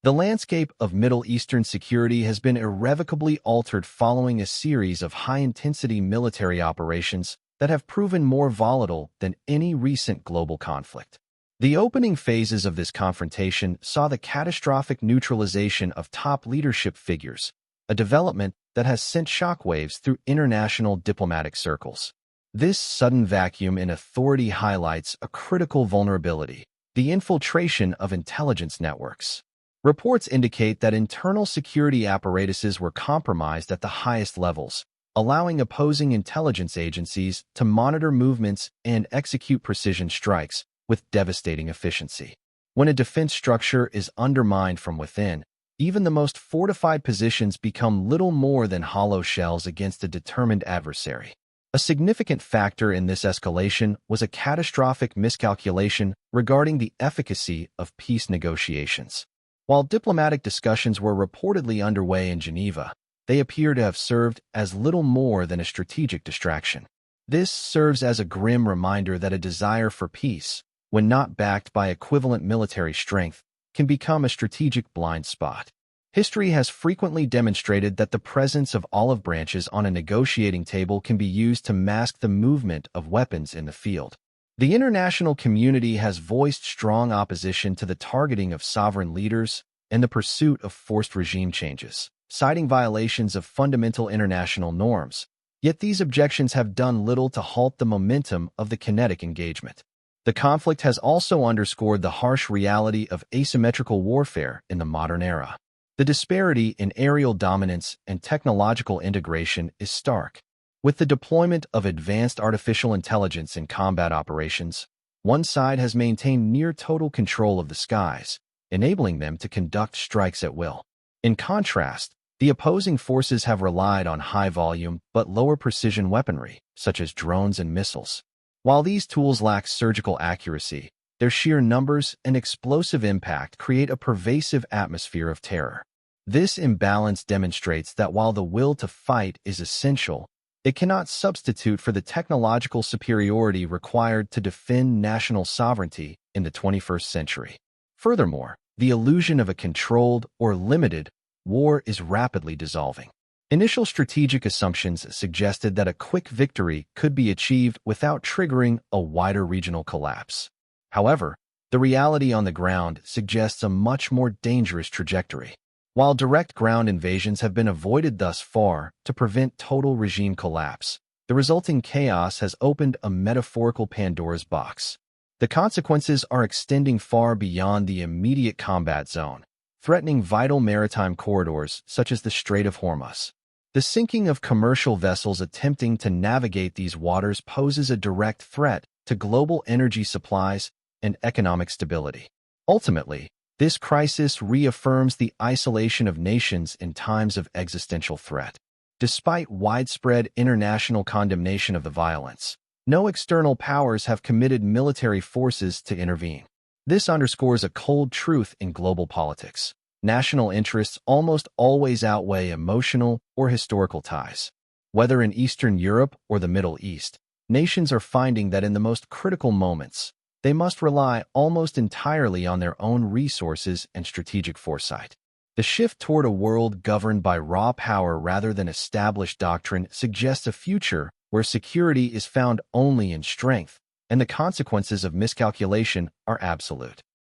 The landscape of Middle Eastern security has been irrevocably altered following a series of high-intensity military operations that have proven more volatile than any recent global conflict. The opening phases of this confrontation saw the catastrophic neutralization of top leadership figures, a development that has sent shockwaves through international diplomatic circles. This sudden vacuum in authority highlights a critical vulnerability: the infiltration of intelligence networks. Reports indicate that internal security apparatuses were compromised at the highest levels, allowing opposing intelligence agencies to monitor movements and execute precision strikes with devastating efficiency. When a defense structure is undermined from within, even the most fortified positions become little more than hollow shells against a determined adversary. A significant factor in this escalation was a catastrophic miscalculation regarding the efficacy of peace negotiations. While diplomatic discussions were reportedly underway in Geneva, they appear to have served as little more than a strategic distraction. This serves as a grim reminder that a desire for peace, when not backed by equivalent military strength, can become a strategic blind spot. History has frequently demonstrated that the presence of olive branches on a negotiating table can be used to mask the movement of weapons in the field. The international community has voiced strong opposition to the targeting of sovereign leaders and the pursuit of forced regime changes, citing violations of fundamental international norms. Yet these objections have done little to halt the momentum of the kinetic engagement. The conflict has also underscored the harsh reality of asymmetrical warfare in the modern era. The disparity in aerial dominance and technological integration is stark. With the deployment of advanced artificial intelligence in combat operations, one side has maintained near total control of the skies, enabling them to conduct strikes at will. In contrast, the opposing forces have relied on high-volume but lower-precision weaponry, such as drones and missiles. While these tools lack surgical accuracy, their sheer numbers and explosive impact create a pervasive atmosphere of terror. This imbalance demonstrates that while the will to fight is essential, it cannot substitute for the technological superiority required to defend national sovereignty in the 21st century. Furthermore, the illusion of a controlled or limited war is rapidly dissolving. Initial strategic assumptions suggested that a quick victory could be achieved without triggering a wider regional collapse. However, the reality on the ground suggests a much more dangerous trajectory. While direct ground invasions have been avoided thus far to prevent total regime collapse, the resulting chaos has opened a metaphorical Pandora's box. The consequences are extending far beyond the immediate combat zone, threatening vital maritime corridors such as the Strait of Hormuz. The sinking of commercial vessels attempting to navigate these waters poses a direct threat to global energy supplies and economic stability. Ultimately, this crisis reaffirms the isolation of nations in times of existential threat. Despite widespread international condemnation of the violence, no external powers have committed military forces to intervene. This underscores a cold truth in global politics. National interests almost always outweigh emotional or historical ties. Whether in Eastern Europe or the Middle East, nations are finding that in the most critical moments, they must rely almost entirely on their own resources and strategic foresight. The shift toward a world governed by raw power rather than established doctrine suggests a future where security is found only in strength, and the consequences of miscalculation are absolute.